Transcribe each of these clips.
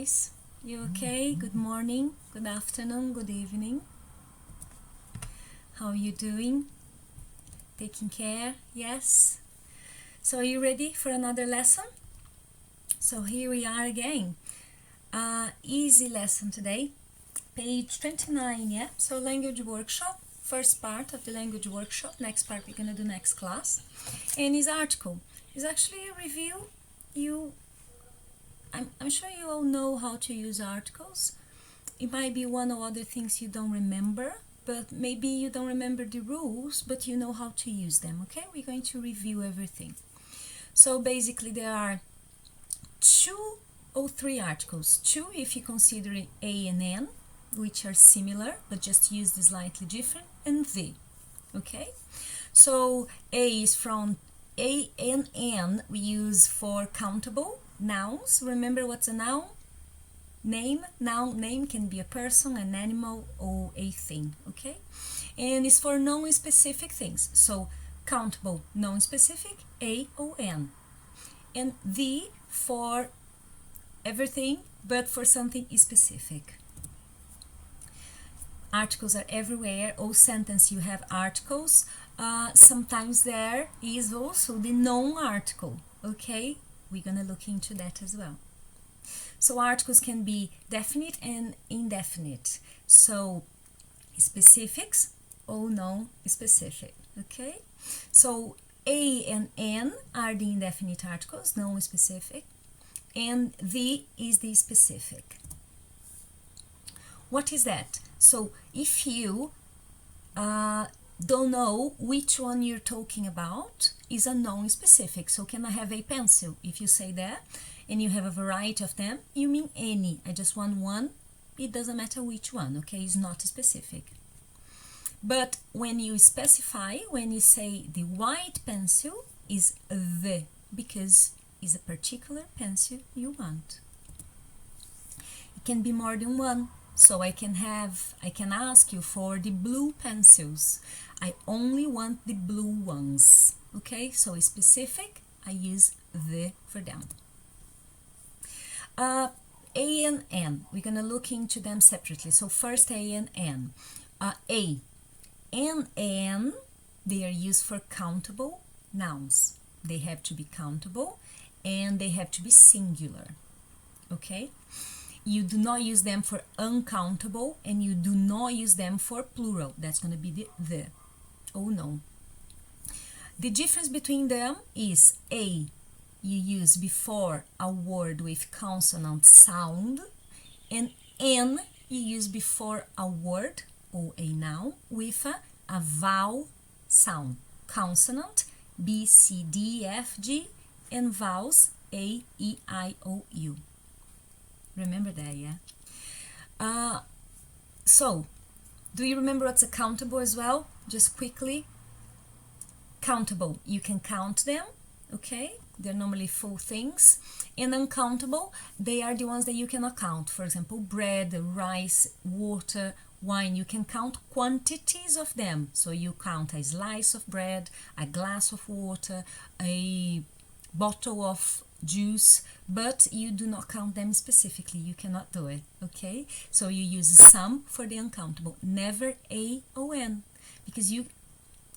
guys? You okay? Good morning, good afternoon, good evening. How are you doing? Taking care? Yes? So are you ready for another lesson? So here we are again. Easy lesson today. Page 29, yeah? So language workshop, first part of the language workshop. Next part we're gonna do next class. And his article is actually a review. I'm sure you all know how to use articles. It might be one or other things you don't remember, but maybe you don't remember the rules, but you know how to use them, okay? We're going to review everything. So basically there are 2 or 3 articles. 2 if you consider A and N, which are similar, but just used slightly different, and the, okay? So A is from A and N we use for countable nouns. Remember what's a noun? Name. Noun, name can be a person, an animal, or a thing, okay? And it's for non-specific things. So countable, non-specific, A or N. And the for everything, but for something specific. Articles are everywhere. All sentence you have articles. Sometimes there is also the non-article, okay? We're gonna look into that as well. So articles can be definite and indefinite. So specifics or non-specific, okay? So A and N are the indefinite articles, non-specific, and the is the specific. What is that? So if you don't know which one you're talking about, is a non-specific. So can I have a pencil? If you say that and you have a variety of them, you mean any. I just want one. It doesn't matter which one, okay? It's not specific. But when you specify, when you say the white pencil is the, because it's a particular pencil you want. It can be more than one. So I can ask you for the blue pencils. I only want the blue ones, okay? So specific, I use the for them. A and N, we're gonna look into them separately. So first A and N. A and N, they are used for countable nouns. They have to be countable and they have to be singular, okay? You do not use them for uncountable and you do not use them for plural. That's going to be the. Oh no. The difference between them is A, you use before a word with consonant sound, and N, you use before a word or a noun with a vowel sound. Consonant B, C, D, F, G, and vowels A, E, I, O, U. Remember that, yeah? So, do you remember what's a countable as well? Just quickly. Countable, you can count them, okay? They're normally full things. And uncountable, they are the ones that you cannot count. For example, bread, rice, water, wine. You can count quantities of them. So you count a slice of bread, a glass of water, a bottle of juice, but you do not count them specifically. You cannot do it, okay? So you use some for the uncountable, never A or N, because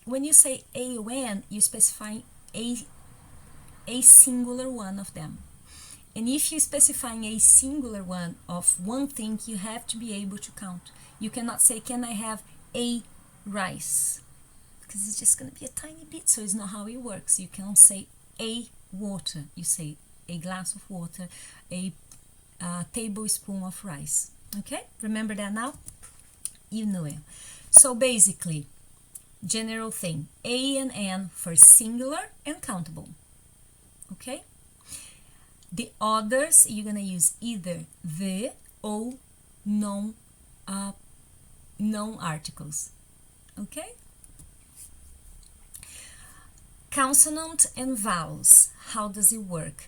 when you say A or N, you specify a singular one of them. And if you're specifying a singular one of one thing, you have to be able to count. You cannot say, can I have a rice? Because it's just going to be a tiny bit, so it's not how it works. You can't say a water. You say a glass of water, a tablespoon of rice. Okay, remember that now? You know it. So basically, general thing, A and N for singular and countable. Okay, the others you're gonna use either the or non articles. Okay. Consonant and vowels, how does it work?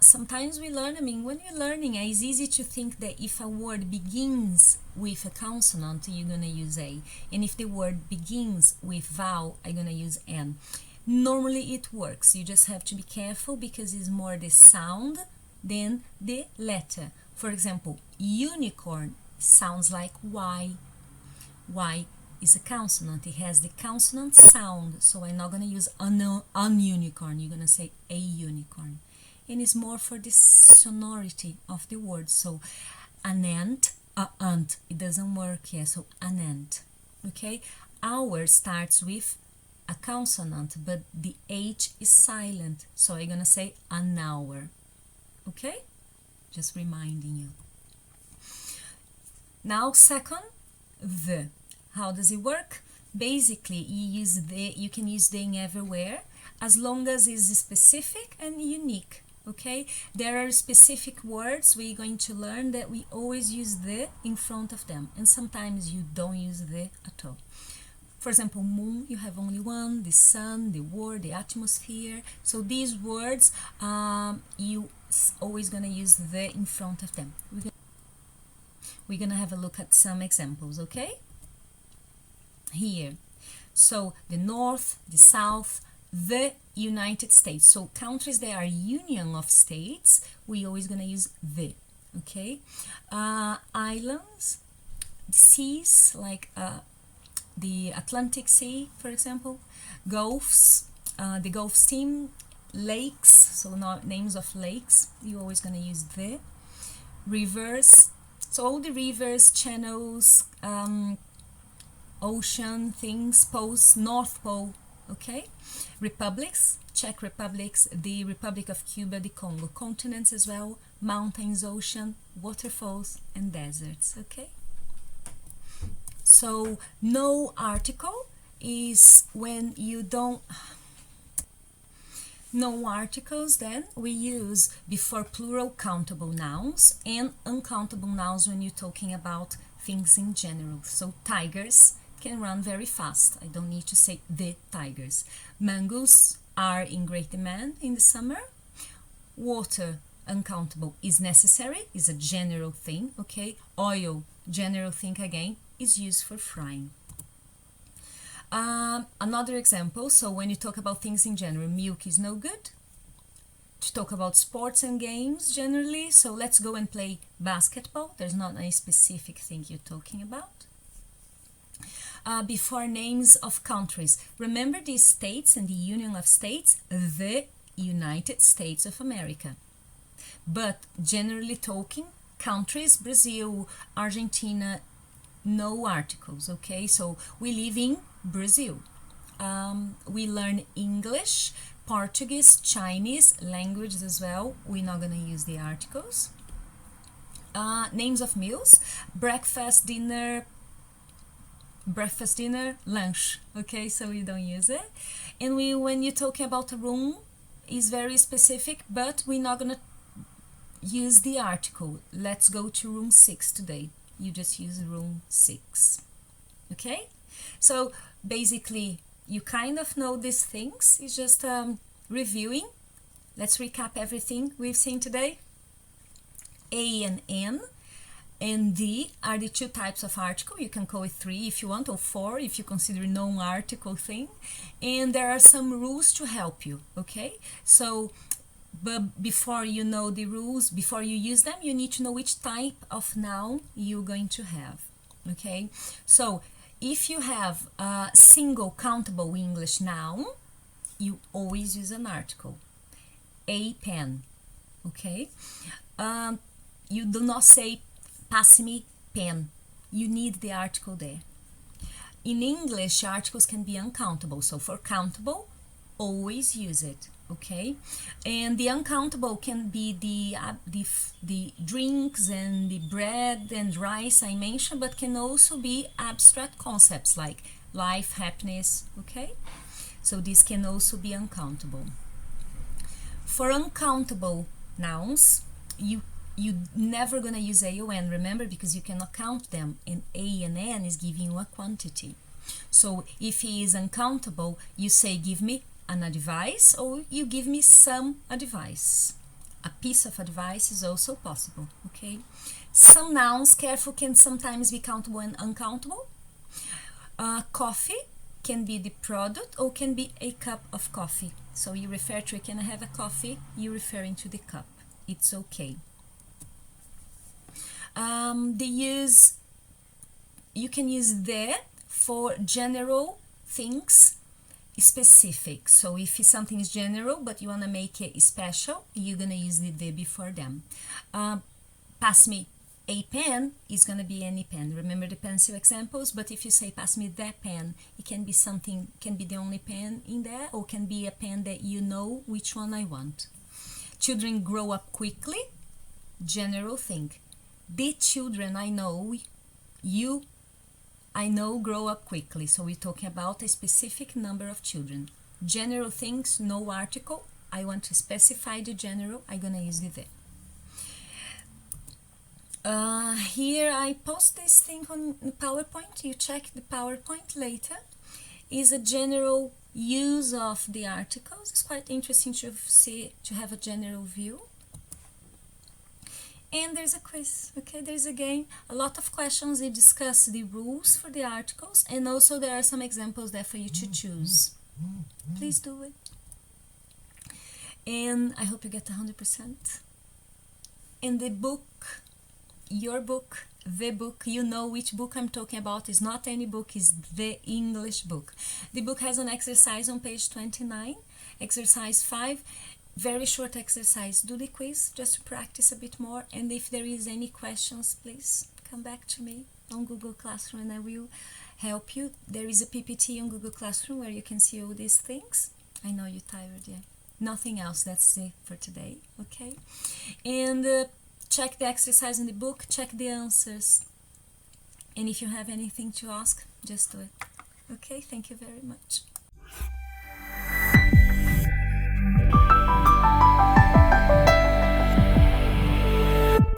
Sometimes we learn, when you're learning, it's easy to think that if a word begins with a consonant, you're gonna use A. And if the word begins with vowel, I'm gonna use N. Normally it works, you just have to be careful because it's more the sound than the letter. For example, unicorn sounds like Y. Y is a consonant. It has the consonant sound. So I'm not going to use an unicorn. You're going to say a unicorn. And it's more for the sonority of the word. So an ant, a ant. It doesn't work here. So an ant. Okay? Hour starts with a consonant, but the H is silent. So I'm going to say an hour. Okay? Just reminding you. Now, second, the. How does it work? Basically, you can use the in everywhere as long as it's specific and unique. Okay? There are specific words we're going to learn that we always use the in front of them, and sometimes you don't use the at all. For example, moon, you have only one, the sun, the world, the atmosphere. So these words, you always gonna use the in front of them. We're gonna have a look at some examples, okay? Here. So the North, the South, the United States. So countries that are union of states, we always gonna use the, okay? Islands, seas, like the Atlantic Sea, for example, Gulfs, the Gulf Stream, lakes, so not names of lakes, you're always going to use the. Rivers, so all the rivers, channels, ocean, things, poles, North Pole, okay? Republics, Czech republics, the Republic of Cuba, the Congo, continents as well, mountains, ocean, waterfalls, and deserts, okay? So no article is when you don't. No articles then we use before plural countable nouns and uncountable nouns when you're talking about things in general. So tigers can run very fast. I don't need to say the tigers. Mangoes are in great demand in the summer. Water, uncountable, is necessary, is a general thing, okay? Oil, general thing again, is used for frying. Another example, so when you talk about things in general, milk is no good. To talk about sports and games generally, so let's go and play basketball. There's not a specific thing you're talking about. Before names of countries, remember the states and the Union of States, the United States of America. But generally talking, countries, Brazil, Argentina, no articles, okay? So we live in Brazil. We learn English, Portuguese, Chinese languages as well. We're not gonna use the articles. Names of meals, breakfast, dinner, lunch, okay? So we don't use it. And when you're talking about a room, is very specific, but we're not gonna use the article. Let's go to room 6 today. You just use room 6, okay? So basically you kind of know these things. It's just reviewing. Let's recap everything we've seen today. A and N and D are the two types of article. You can call it 3 if you want, or 4 if you consider non-article thing. And there are some rules to help you, okay? So but before you know the rules, before you use them, you need to know which type of noun you're going to have, okay? So if you have a single countable English noun, you always use an article. A pen, okay? You do not say pass me pen. You need the article there. In English, articles can be uncountable. So for countable, always use it, okay? And the uncountable can be the drinks and the bread and rice I mentioned, but can also be abstract concepts like life, happiness, okay? So this can also be uncountable. For uncountable nouns, you never gonna use A or N, remember, because you cannot count them, and A and N is giving you a quantity. So if he is uncountable, you say give me an advice, or you give me some advice. A piece of advice is also possible, okay? Some nouns, careful, can sometimes be countable and uncountable. Coffee can be the product or can be a cup of coffee. So you refer to it, can I have a coffee? You're referring to the cup. It's okay. You can use the for general things, specific. So if something is general but you want to make it special, you're gonna use the before them. Pass me a pen is gonna be any pen. Remember the pencil examples? But if you say pass me that pen, it can be something, can be the only pen in there, or can be a pen that you know which one I want. Children grow up quickly, general thing. The children I know, I know grow up quickly. So we're talking about a specific number of children. General things, no article. I want to specify the general, I'm gonna use the they. Here I post this thing on PowerPoint. You check the PowerPoint later. Is a general use of the articles. It's quite interesting to see, to have a general view. And there's a quiz, okay, there's a game, a lot of questions. They discuss the rules for the articles, and also there are some examples there for you to choose. Please do it. And I hope you get 100%. And the book, your book, the book, you know which book I'm talking about. Is not any book, is the English book. The book has an exercise on page 29, exercise 5. Very short exercise. Do the quiz just to practice a bit more, and if there is any questions, please come back to me on Google Classroom and I will help you. There is a PPT on Google Classroom where you can see all these things. I know you're tired, yeah. Nothing else, that's it for today, okay? And check the exercise in the book, check the answers, and if you have anything to ask, just do it. Okay, thank you very much.